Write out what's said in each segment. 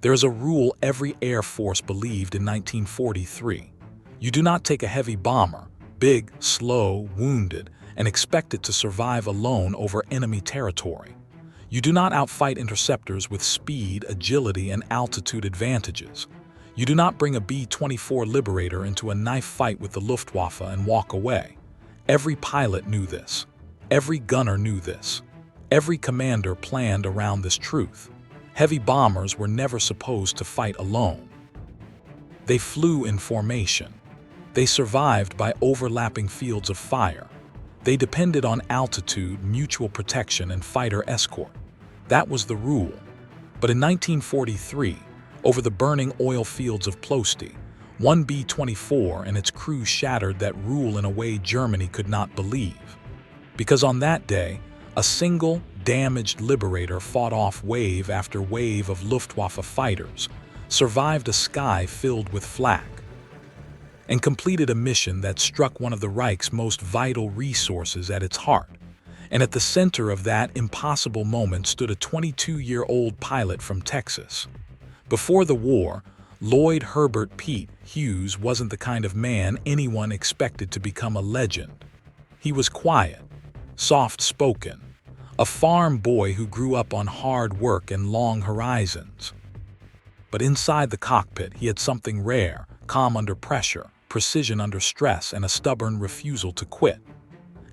There is a rule every Air Force believed in 1943. You do not take a heavy bomber, big, slow, wounded, and expect it to survive alone over enemy territory. You do not outfight interceptors with speed, agility, and altitude advantages. You do not bring a B-24 Liberator into a knife fight with the Luftwaffe and walk away. Every pilot knew this. Every gunner knew this. Every commander planned around this truth. Heavy bombers were never supposed to fight alone. They flew in formation. They survived by overlapping fields of fire. They depended on altitude, mutual protection, and fighter escort. That was the rule. But in 1943, over the burning oil fields of Ploesti, one B-24 and its crew shattered that rule in a way Germany could not believe. Because on that day, a single, damaged Liberator fought off wave after wave of Luftwaffe fighters, survived a sky filled with flak, and completed a mission that struck one of the Reich's most vital resources at its heart. And at the center of that impossible moment stood a 22-year-old pilot from Texas. Before the war, Lloyd Herbert Pete Hughes wasn't the kind of man anyone expected to become a legend. He was quiet, soft-spoken, a farm boy who grew up on hard work and long horizons. But inside the cockpit, he had something rare: calm under pressure, precision under stress, and a stubborn refusal to quit.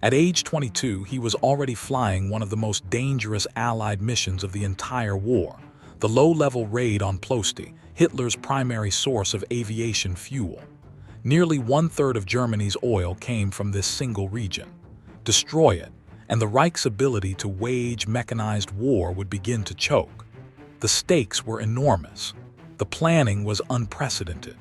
At age 22, he was already flying one of the most dangerous Allied missions of the entire war, the low-level raid on Ploesti, Hitler's primary source of aviation fuel. Nearly one-third of Germany's oil came from this single region. Destroy it, and the Reich's ability to wage mechanized war would begin to choke. The stakes were enormous. The planning was unprecedented.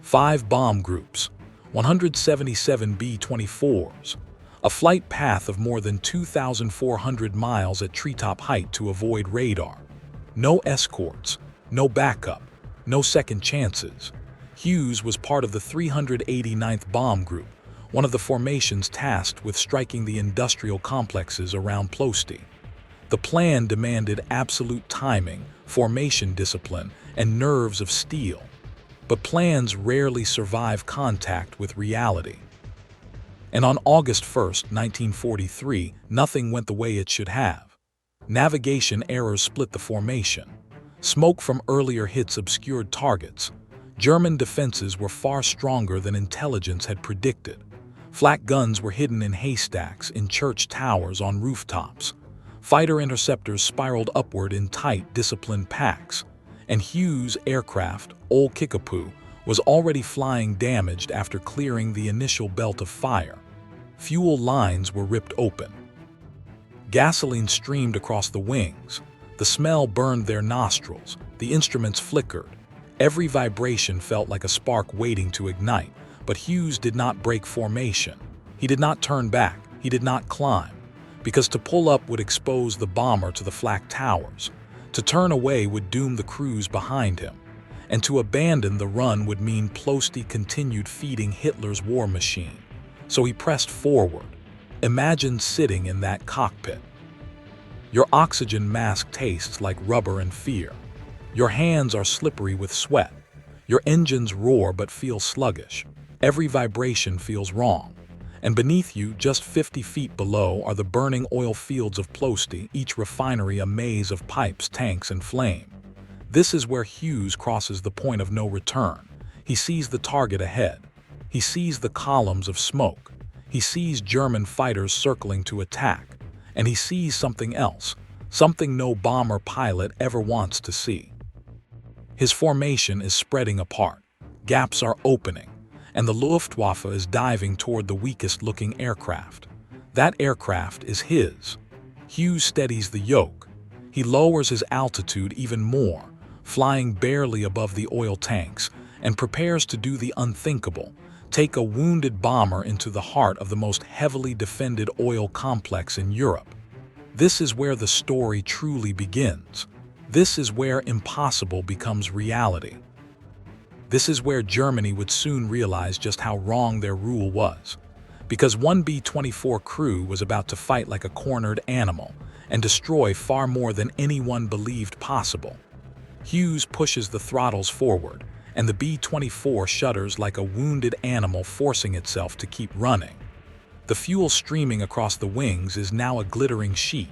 5 bomb groups, 177 B-24s, a flight path of more than 2,400 miles at treetop height to avoid radar. No escorts, no backup, no second chances. Hughes was part of the 389th Bomb Group, one of the formations tasked with striking the industrial complexes around Ploesti. The plan demanded absolute timing, formation discipline, and nerves of steel. But plans rarely survive contact with reality. And on August 1, 1943, nothing went the way it should have. Navigation errors split the formation. Smoke from earlier hits obscured targets. German defenses were far stronger than intelligence had predicted. Flak guns were hidden in haystacks, in church towers, on rooftops. Fighter interceptors spiraled upward in tight, disciplined packs. And Hughes' aircraft, Old Kickapoo, was already flying damaged after clearing the initial belt of fire. Fuel lines were ripped open. Gasoline streamed across the wings. The smell burned their nostrils. The instruments flickered. Every vibration felt like a spark waiting to ignite. But Hughes did not break formation. He did not turn back. He did not climb. Because to pull up would expose the bomber to the flak towers. To turn away would doom the crews behind him. And to abandon the run would mean Ploesti continued feeding Hitler's war machine. So he pressed forward. Imagine sitting in that cockpit. Your oxygen mask tastes like rubber and fear. Your hands are slippery with sweat. Your engines roar but feel sluggish. Every vibration feels wrong. And beneath you, just 50 feet below, are the burning oil fields of Ploesti, each refinery a maze of pipes, tanks, and flame. This is where Hughes crosses the point of no return. He sees the target ahead. He sees the columns of smoke. He sees German fighters circling to attack. And he sees something else, something no bomber pilot ever wants to see. His formation is spreading apart. Gaps are opening. And the Luftwaffe is diving toward the weakest-looking aircraft. That aircraft is his. Hughes steadies the yoke. He lowers his altitude even more, flying barely above the oil tanks, and prepares to do the unthinkable, take a wounded bomber into the heart of the most heavily defended oil complex in Europe. This is where the story truly begins. This is where impossible becomes reality. This is where Germany would soon realize just how wrong their rule was. Because one B-24 crew was about to fight like a cornered animal and destroy far more than anyone believed possible. Hughes pushes the throttles forward, and the B-24 shudders like a wounded animal forcing itself to keep running. The fuel streaming across the wings is now a glittering sheet,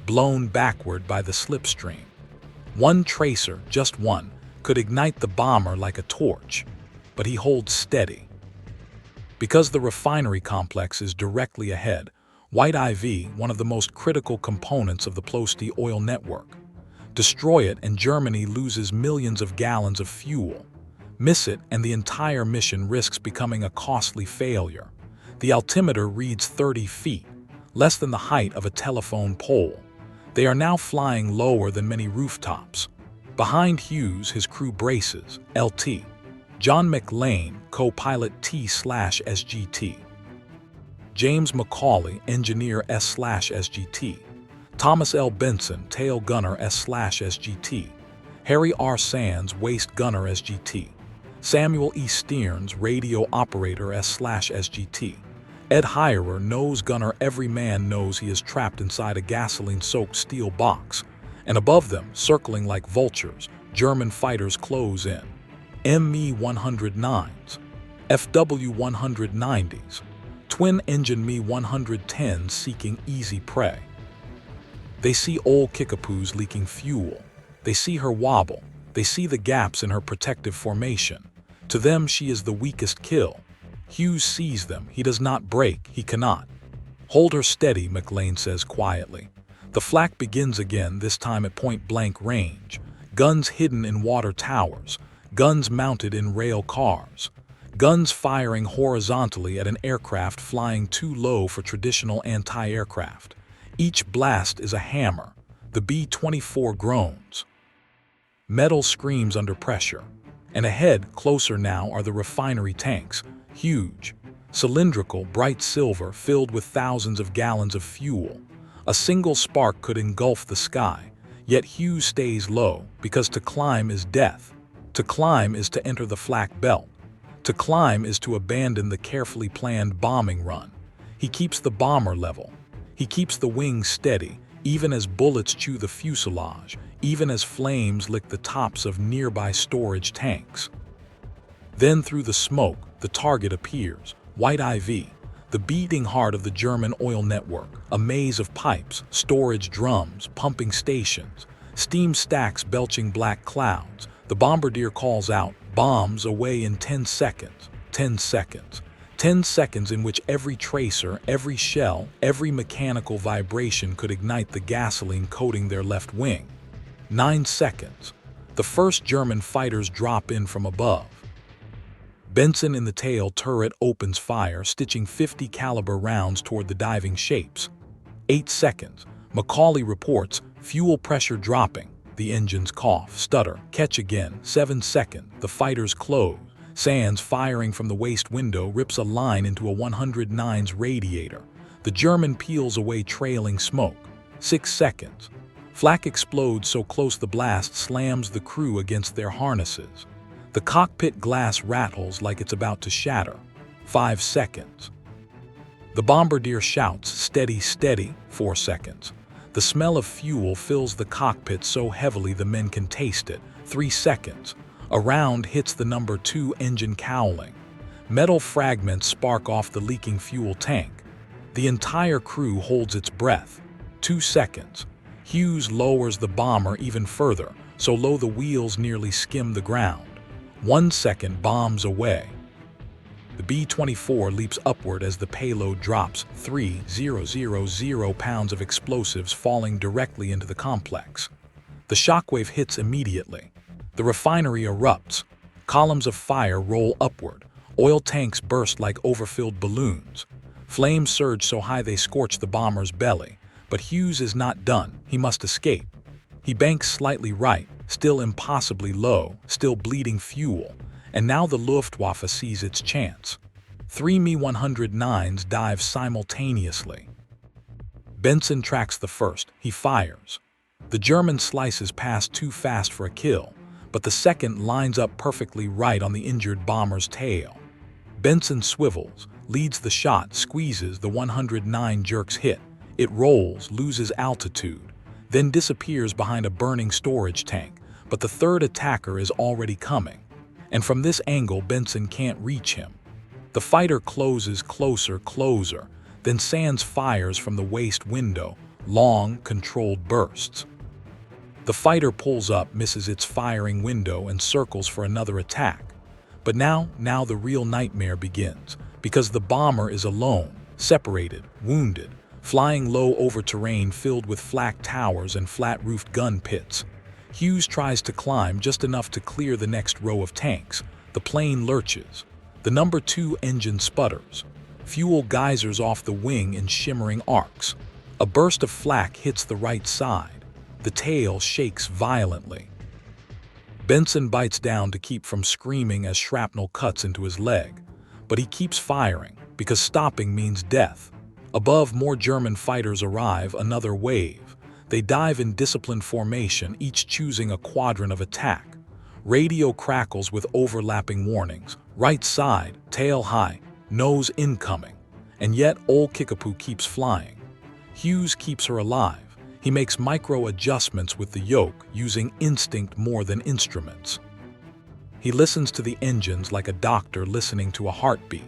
blown backward by the slipstream. One tracer, just one, could ignite the bomber like a torch, but he holds steady. Because the refinery complex is directly ahead, White IV, one of the most critical components of the Ploesti oil network. Destroy it and Germany loses millions of gallons of fuel. Miss it and the entire mission risks becoming a costly failure. The altimeter reads 30 feet, less than the height of a telephone pole. They are now flying lower than many rooftops. Behind Hughes, his crew braces, LT. John McLean, co-pilot T/SGT. James McCauley, engineer S/SGT. Thomas L. Benson, tail gunner S/SGT. Harry R. Sands, waist gunner SGT. Samuel E. Stearns, radio operator S/SGT. Ed Hirer, nose gunner. Every man knows he is trapped inside a gasoline-soaked steel box, and above them, circling like vultures, German fighters close in. Me-109s, FW-190s, twin-engine Me-110s seeking easy prey. They see old Kickapoos leaking fuel. They see her wobble. They see the gaps in her protective formation. To them, she is the weakest kill. Hughes sees them. He does not break. He cannot. Hold her steady, McLean says quietly. The flak begins again, this time at point-blank range. Guns hidden in water towers. Guns mounted in rail cars. Guns firing horizontally at an aircraft flying too low for traditional anti-aircraft. Each blast is a hammer. The B-24 groans. Metal screams under pressure. And ahead, closer now, are the refinery tanks. Huge, cylindrical, bright silver, filled with thousands of gallons of fuel. A single spark could engulf the sky. Yet Hughes stays low, because to climb is death. To climb is to enter the flak belt. To climb is to abandon the carefully planned bombing run. He keeps the bomber level. He keeps the wings steady, even as bullets chew the fuselage, even as flames lick the tops of nearby storage tanks. Then through the smoke, the target appears, White IV, the beating heart of the German oil network, a maze of pipes, storage drums, pumping stations, steam stacks belching black clouds. The bombardier calls out, bombs away in 10 seconds, 10 seconds. 10 seconds in which every tracer, every shell, every mechanical vibration could ignite the gasoline coating their left wing. 9 seconds. The first German fighters drop in from above. Benson in the tail turret opens fire, stitching 50 caliber rounds toward the diving shapes. 8 seconds. McCauley reports, fuel pressure dropping. The engines cough, stutter, catch again. 7 seconds. The fighters close. Sands, firing from the waist window, rips a line into a 109's radiator. The German peels away trailing smoke. 6 seconds. Flak explodes so close the blast slams the crew against their harnesses. The cockpit glass rattles like it's about to shatter. 5 seconds. The bombardier shouts, steady, steady. 4 seconds. The smell of fuel fills the cockpit so heavily the men can taste it. 3 seconds. A round hits the number 2 engine cowling. Metal fragments spark off the leaking fuel tank. The entire crew holds its breath. 2 seconds. Hughes lowers the bomber even further, so low the wheels nearly skim the ground. 1 second, bombs away. The B-24 leaps upward as the payload drops, 3,000 pounds of explosives falling directly into the complex. The shockwave hits immediately. The refinery erupts. Columns of fire roll upward. Oil tanks burst like overfilled balloons. Flames surge so high they scorch the bomber's belly. But Hughes is not done. He must escape. He banks slightly right, still impossibly low, still bleeding fuel. And now the Luftwaffe sees its chance. 3 Me-109s dive simultaneously. Benson tracks the first. He fires. The German slices past too fast for a kill, but the second lines up perfectly right on the injured bomber's tail. Benson swivels, leads the shot, squeezes, the 109 jerks hit. It rolls, loses altitude, then disappears behind a burning storage tank, but the third attacker is already coming, and from this angle Benson can't reach him. The fighter closes closer, then Sands fires from the waist window, long, controlled bursts. The fighter pulls up, misses its firing window, and circles for another attack. But now the real nightmare begins, because the bomber is alone, separated, wounded, flying low over terrain filled with flak towers and flat-roofed gun pits. Hughes tries to climb just enough to clear the next row of tanks. The plane lurches. The number 2 engine sputters. Fuel geysers off the wing in shimmering arcs. A burst of flak hits the right side. The tail shakes violently. Benson bites down to keep from screaming as shrapnel cuts into his leg. But he keeps firing, because stopping means death. Above, more German fighters arrive, another wave. They dive in disciplined formation, each choosing a quadrant of attack. Radio crackles with overlapping warnings. Right side, tail high, nose incoming. And yet old Kickapoo keeps flying. Hughes keeps her alive. He makes micro-adjustments with the yoke, using instinct more than instruments. He listens to the engines like a doctor listening to a heartbeat.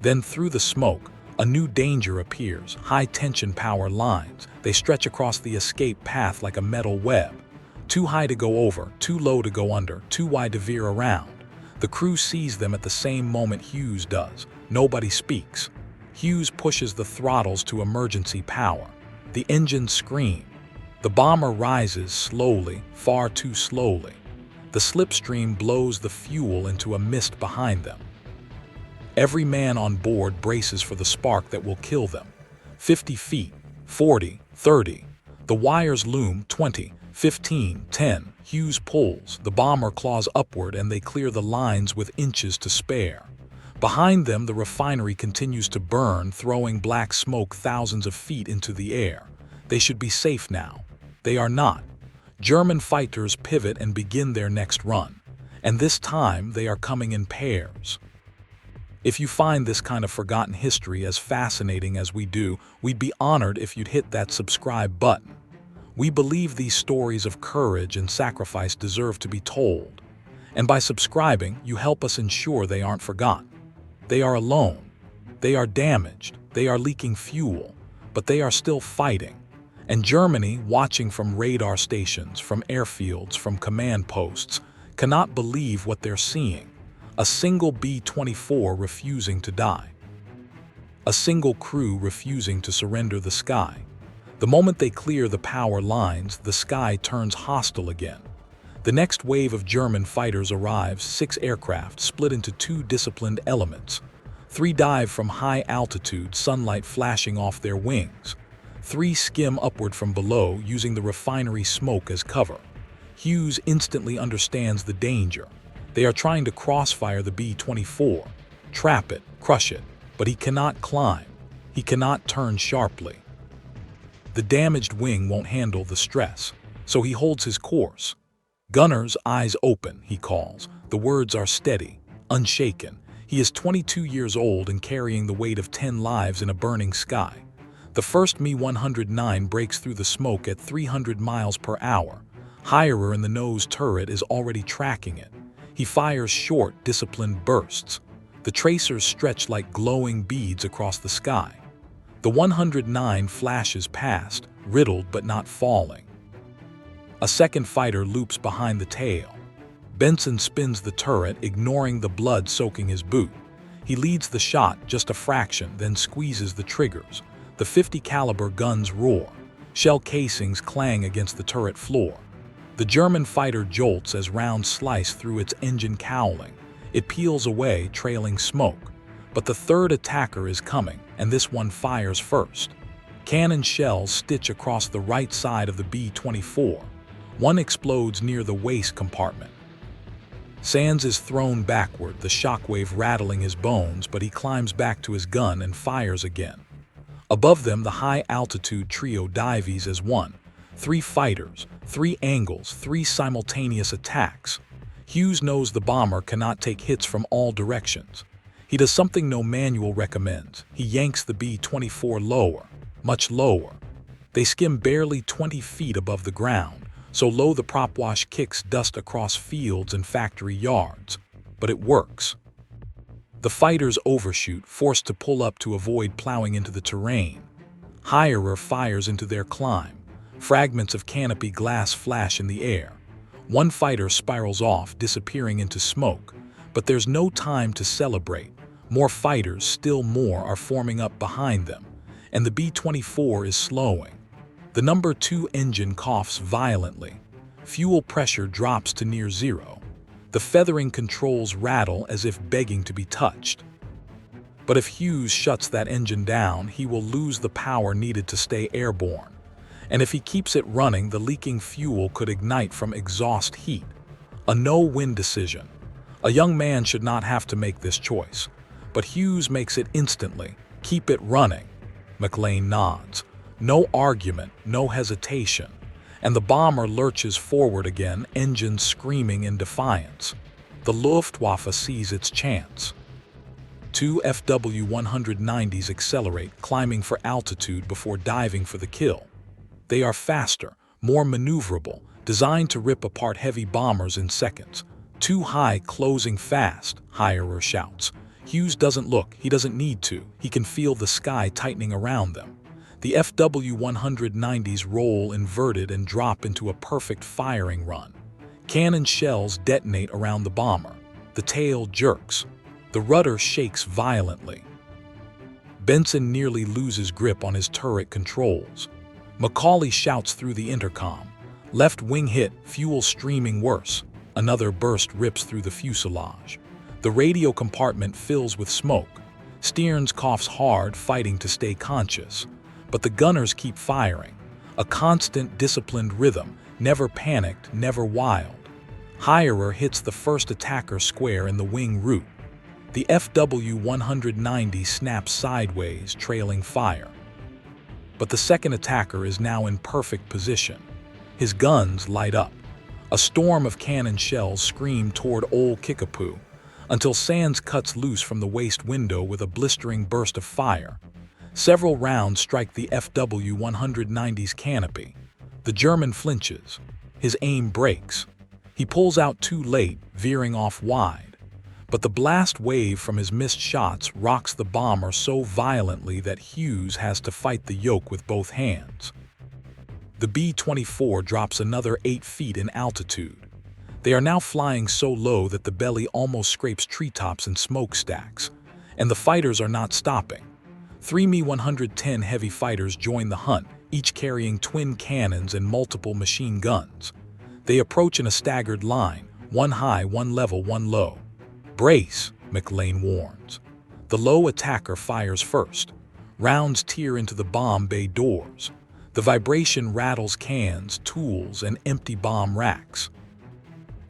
Then through the smoke, a new danger appears, high-tension power lines. They stretch across the escape path like a metal web. Too high to go over, too low to go under, too wide to veer around. The crew sees them at the same moment Hughes does. Nobody speaks. Hughes pushes the throttles to emergency power. The engines scream. The bomber rises slowly, far too slowly. The slipstream blows the fuel into a mist behind them. Every man on board braces for the spark that will kill them. 50 feet, 40, 30. The wires loom. 20, 15, 10. Hughes pulls. The bomber claws upward and they clear the lines with inches to spare. Behind them, the refinery continues to burn, throwing black smoke thousands of feet into the air. They should be safe now. They are not. German fighters pivot and begin their next run. And this time, they are coming in pairs. If you find this kind of forgotten history as fascinating as we do, we'd be honored if you'd hit that subscribe button. We believe these stories of courage and sacrifice deserve to be told. And by subscribing, you help us ensure they aren't forgotten. They are alone. They are damaged. They are leaking fuel. But they are still fighting. And Germany, watching from radar stations, from airfields, from command posts, cannot believe what they're seeing. A single B-24 refusing to die. A single crew refusing to surrender the sky. The moment they clear the power lines, the sky turns hostile again. The next wave of German fighters arrives, 6 aircraft split into 2 disciplined elements. 3 dive from high altitude, sunlight flashing off their wings. 3 skim upward from below, using the refinery smoke as cover. Hughes instantly understands the danger. They are trying to crossfire the B-24, trap it, crush it, but he cannot climb. He cannot turn sharply. The damaged wing won't handle the stress, so he holds his course. "Gunners, eyes open," he calls. The words are steady, unshaken. He is 22 years old and carrying the weight of 10 lives in a burning sky. The first Me-109 breaks through the smoke at 300 miles per hour. Higher in the nose turret is already tracking it. He fires short, disciplined bursts. The tracers stretch like glowing beads across the sky. The 109 flashes past, riddled but not falling. A second fighter loops behind the tail. Benson spins the turret, ignoring the blood soaking his boot. He leads the shot just a fraction, then squeezes the triggers. The 50 caliber guns roar. Shell casings clang against the turret floor. The German fighter jolts as rounds slice through its engine cowling. It peels away, trailing smoke. But the third attacker is coming, and this one fires first. Cannon shells stitch across the right side of the B-24. One explodes near the waist compartment. Sands is thrown backward, the shockwave rattling his bones, but he climbs back to his gun and fires again. Above them, the high-altitude trio dives as one. 3 fighters, 3 angles, 3 simultaneous attacks. Hughes knows the bomber cannot take hits from all directions. He does something no manual recommends. He yanks the B-24 lower, much lower. They skim barely 20 feet above the ground. so low the prop wash kicks dust across fields and factory yards. But it works. The fighters overshoot, forced to pull up to avoid plowing into the terrain. Hirer fires into their climb. Fragments of canopy glass flash in the air. One fighter spirals off, disappearing into smoke. But there's no time to celebrate. More fighters, still more, are forming up behind them, and the B-24 is slowing. The number 2 engine coughs violently. Fuel pressure drops to near zero. The feathering controls rattle as if begging to be touched. But if Hughes shuts that engine down, he will lose the power needed to stay airborne. And if he keeps it running, the leaking fuel could ignite from exhaust heat. A no-win decision. A young man should not have to make this choice. But Hughes makes it instantly. Keep it running. McLean nods. No argument, no hesitation. And the bomber lurches forward again, engines screaming in defiance. The Luftwaffe sees its chance. 2 FW-190s accelerate, climbing for altitude before diving for the kill. They are faster, more maneuverable, designed to rip apart heavy bombers in seconds. Too high, closing fast, Hirer shouts. Hughes doesn't look, he doesn't need to. He can feel the sky tightening around them. The FW-190s roll inverted and drop into a perfect firing run. Cannon shells detonate around the bomber. The tail jerks. The rudder shakes violently. Benson nearly loses grip on his turret controls. Macaulay shouts through the intercom. Left wing hit, fuel streaming worse. Another burst rips through the fuselage. The radio compartment fills with smoke. Stearns coughs hard, fighting to stay conscious. But the gunners keep firing. A constant, disciplined rhythm, never panicked, never wild. Hirer hits the first attacker square in the wing root. The FW-190 snaps sideways, trailing fire. But the second attacker is now in perfect position. His guns light up. A storm of cannon shells scream toward Old Kickapoo, until Sands cuts loose from the waist window with a blistering burst of fire. Several rounds strike the FW-190's canopy. The German flinches. His aim breaks. He pulls out too late, veering off wide. But the blast wave from his missed shots rocks the bomber so violently that Hughes has to fight the yoke with both hands. The B-24 drops another 8 feet in altitude. They are now flying so low that the belly almost scrapes treetops and smokestacks. And the fighters are not stopping. 3 Mi-110 heavy fighters join the hunt, each carrying twin cannons and multiple machine guns. They approach in a staggered line, one high, one level, one low. Brace, McLean warns. The low attacker fires first. Rounds tear into the bomb bay doors. The vibration rattles cans, tools, and empty bomb racks.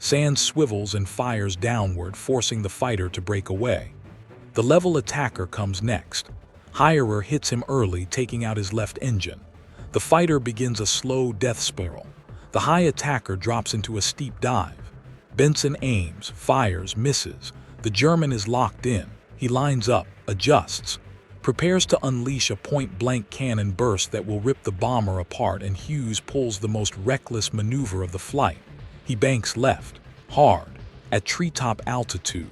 Sands swivels and fires downward, forcing the fighter to break away. The level attacker comes next. Hirer hits him early, taking out his left engine. The fighter begins a slow death spiral. The high attacker drops into a steep dive. Benson aims, fires, misses. The German is locked in. He lines up, adjusts, prepares to unleash a point-blank cannon burst that will rip the bomber apart, and Hughes pulls the most reckless maneuver of the flight. He banks left, hard, at treetop altitude.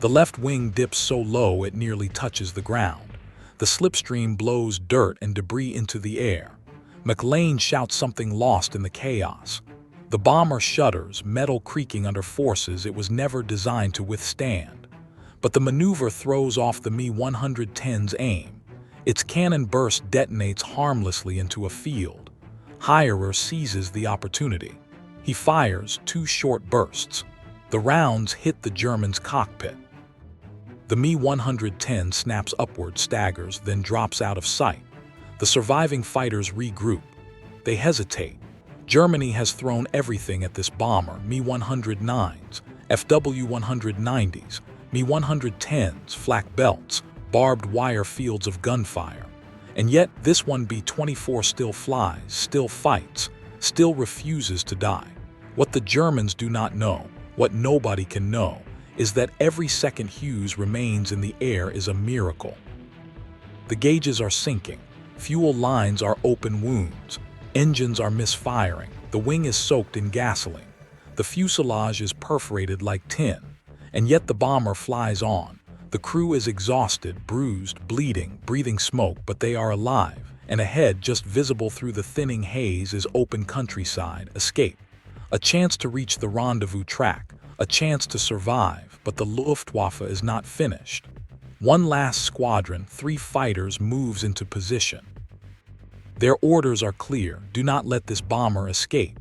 The left wing dips so low it nearly touches the ground. The slipstream blows dirt and debris into the air. McLean shouts something lost in the chaos. The bomber shudders, metal creaking under forces it was never designed to withstand. But the maneuver throws off the Mi-110's aim. Its cannon burst detonates harmlessly into a field. Hirer seizes the opportunity. He fires 2 short bursts. The rounds hit the German's cockpit. The Mi-110 snaps upward, staggers, then drops out of sight. The surviving fighters regroup. They hesitate. Germany has thrown everything at this bomber: Mi-109s, FW-190s, Mi-110s, flak belts, barbed wire fields of gunfire. And yet this one B-24 still flies, still fights, still refuses to die. What the Germans do not know, what nobody can know, is that every second Hughes remains in the air is a miracle. The gauges are sinking, fuel lines are open wounds, engines are misfiring, The wing is soaked in gasoline. The fuselage is perforated like tin. And yet the bomber flies on. The crew is exhausted, bruised, bleeding, breathing smoke, but they are alive. And ahead, just visible through the thinning haze, is open countryside, escape. A chance to reach the rendezvous track, a chance to survive, but the Luftwaffe is not finished. One last squadron, 3 fighters, moves into position. Their orders are clear: do not let this bomber escape.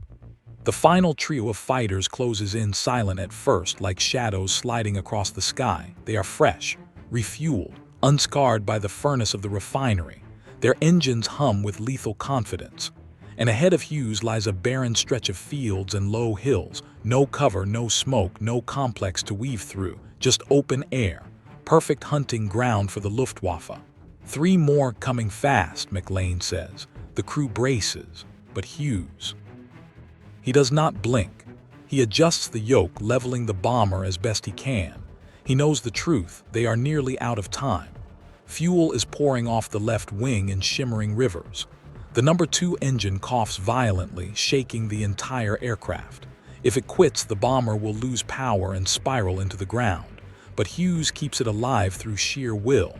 The final trio of fighters closes in, silent at first, like shadows sliding across the sky. They are fresh, refueled, unscarred by the furnace of the refinery. Their engines hum with lethal confidence. And ahead of Hughes lies a barren stretch of fields and low hills. No cover, no smoke, no complex to weave through. Just open air. Perfect hunting ground for the Luftwaffe. 3 more coming fast, McLean says. The crew braces, but Hughes, he does not blink. He adjusts the yoke, leveling the bomber as best he can. He knows the truth: they are nearly out of time. Fuel is pouring off the left wing in shimmering rivers. The number 2 engine coughs violently, shaking the entire aircraft. If it quits, the bomber will lose power and spiral into the ground. But Hughes keeps it alive through sheer will.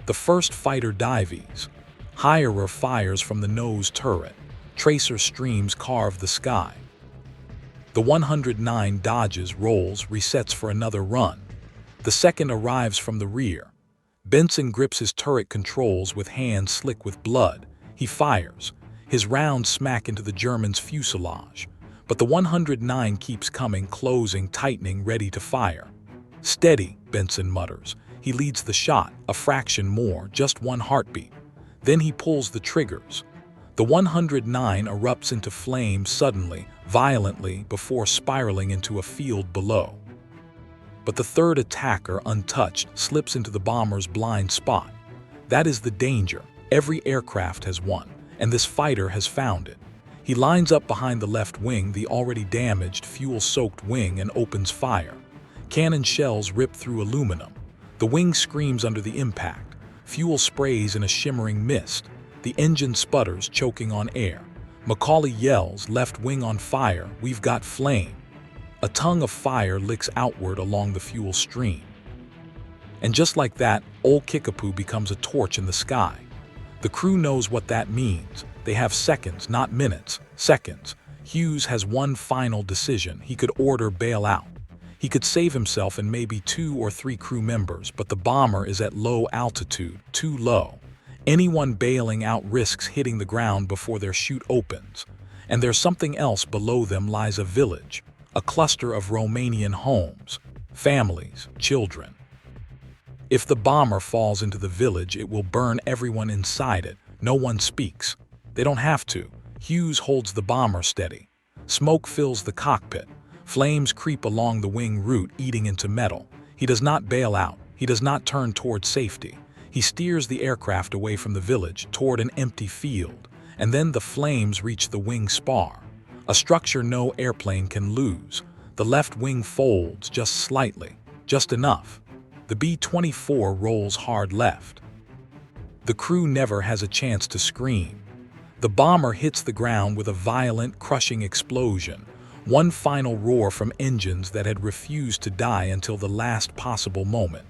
The first fighter dives. Higher fires from the nose turret. Tracer streams carve the sky. The 109 dodges, rolls, resets for another run. The second arrives from the rear. Benson grips his turret controls with hands slick with blood. He fires. His rounds smack into the German's fuselage. But the 109 keeps coming, closing, tightening, ready to fire. Steady, Benson mutters. He leads the shot, a fraction more, just 1 heartbeat. Then he pulls the triggers. The 109 erupts into flames suddenly, violently, before spiraling into a field below. But the third attacker, untouched, slips into the bomber's blind spot. That is the danger. Every aircraft has one, and this fighter has found it. He lines up behind the left wing, the already damaged, fuel-soaked wing, and opens fire. Cannon shells rip through aluminum. The wing screams under the impact. Fuel sprays in a shimmering mist. The engine sputters, choking on air. Macaulay yells, "Left wing on fire, we've got flame." A tongue of fire licks outward along the fuel stream. And just like that, old Kickapoo becomes a torch in the sky. The crew knows what that means. They have seconds, not minutes, seconds. Hughes has one final decision. He could order bail out. He could save himself and maybe 2 or 3 crew members, but the bomber is at low altitude, too low. Anyone bailing out risks hitting the ground before their chute opens. And there's something else. Below them lies a village, a cluster of Romanian homes, families, children. If the bomber falls into the village, it will burn everyone inside it. No one speaks. They don't have to. Hughes holds the bomber steady. Smoke fills the cockpit. Flames creep along the wing root, eating into metal. He does not bail out. He does not turn toward safety. He steers the aircraft away from the village, toward an empty field. And then the flames reach the wing spar, a structure no airplane can lose. The left wing folds just slightly, just enough. The B-24 rolls hard left. The crew never has a chance to scream. The bomber hits the ground with a violent, crushing explosion. One final roar from engines that had refused to die until the last possible moment.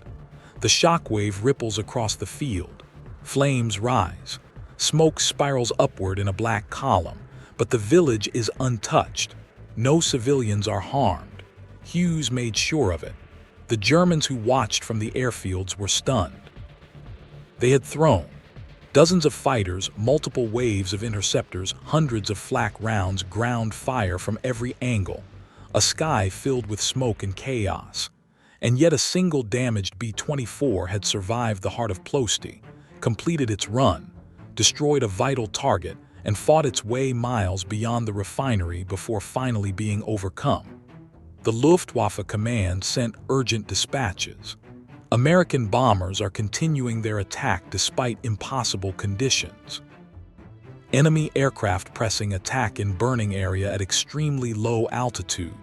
The shockwave ripples across the field. Flames rise. Smoke spirals upward in a black column. But the village is untouched. No civilians are harmed. Hughes made sure of it. The Germans who watched from the airfields were stunned. They had thrown dozens of fighters, multiple waves of interceptors, hundreds of flak rounds ground fire from every angle. A sky filled with smoke and chaos. And yet a single damaged B-24 had survived the heart of Ploesti, completed its run, destroyed a vital target, and fought its way miles beyond the refinery before finally being overcome. The Luftwaffe command sent urgent dispatches. American bombers are continuing their attack despite impossible conditions. Enemy aircraft pressing attack in burning area at extremely low altitude.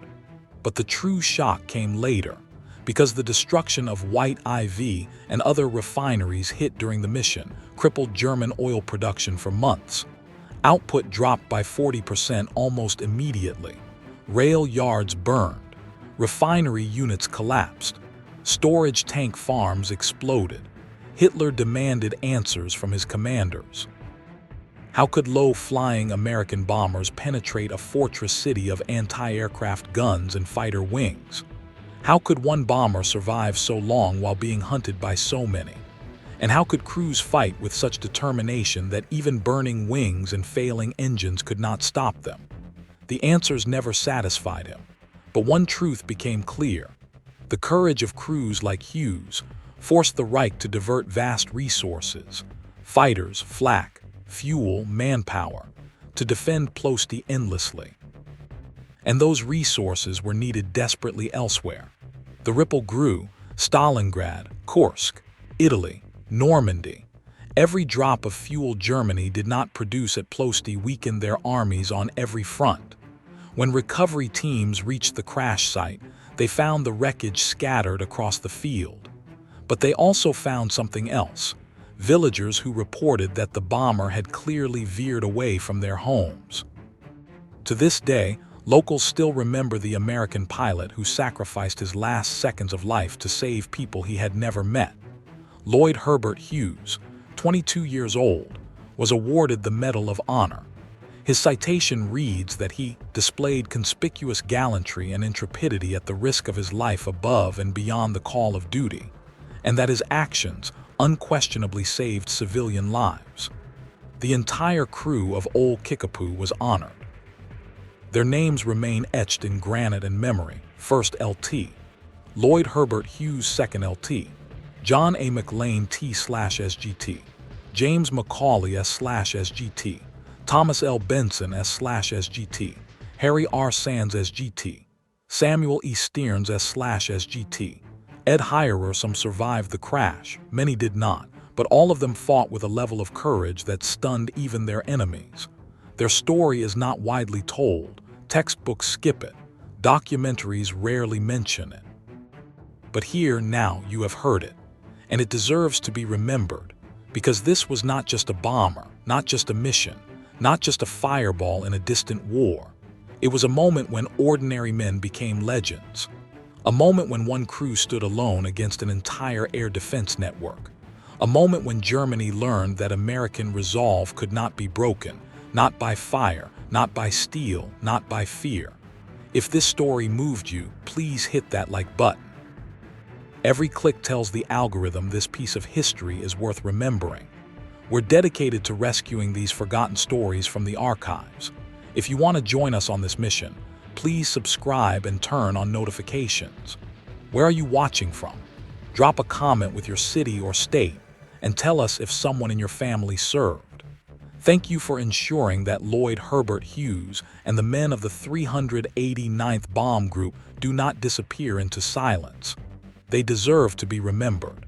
But the true shock came later, because the destruction of White IV and other refineries hit during the mission crippled German oil production for months. Output dropped by 40% almost immediately. Rail yards burned. Refinery units collapsed. Storage tank farms exploded. Hitler demanded answers from his commanders. How could low-flying American bombers penetrate a fortress city of anti-aircraft guns and fighter wings? How could one bomber survive so long while being hunted by so many? And how could crews fight with such determination that even burning wings and failing engines could not stop them? The answers never satisfied him. But one truth became clear. The courage of crews like Hughes forced the Reich to divert vast resources, fighters, flak, fuel, manpower, to defend Ploesti endlessly. And those resources were needed desperately elsewhere. The ripple grew: Stalingrad, Kursk, Italy, Normandy. Every drop of fuel Germany did not produce at Ploesti weakened their armies on every front. When recovery teams reached the crash site, they found the wreckage scattered across the field. But they also found something else: villagers who reported that the bomber had clearly veered away from their homes. To this day, locals still remember the American pilot who sacrificed his last seconds of life to save people he had never met. Lloyd Herbert Hughes, 22 years old, was awarded the Medal of Honor. His citation reads that he displayed conspicuous gallantry and intrepidity at the risk of his life above and beyond the call of duty, and that his actions unquestionably saved civilian lives. The entire crew of Old Kickapoo was honored. Their names remain etched in granite and memory. First LT, Lloyd Herbert Hughes. Second LT, John A. McLean T/SGT, James Macaulay S/SGT, Thomas L. Benson S/SGT, Harry R. Sands SGT, Samuel E. Stearns S/SGT, Ed Hirer. Some survived the crash, many did not, but all of them fought with a level of courage that stunned even their enemies. Their story is not widely told. Textbooks skip it. Documentaries rarely mention it. But here now you have heard it, and it deserves to be remembered, because this was not just a bomber, not just a mission, not just a fireball in a distant war. It was a moment when ordinary men became legends. A moment when one crew stood alone against an entire air defense network. A moment when Germany learned that American resolve could not be broken, not by fire, not by steel, not by fear. If this story moved you, please hit that like button. Every click tells the algorithm this piece of history is worth remembering. We're dedicated to rescuing these forgotten stories from the archives. If you want to join us on this mission, please subscribe and turn on notifications. Where are you watching from? Drop a comment with your city or state and tell us if someone in your family served. Thank you for ensuring that Lloyd Herbert Hughes and the men of the 389th Bomb Group do not disappear into silence. They deserve to be remembered.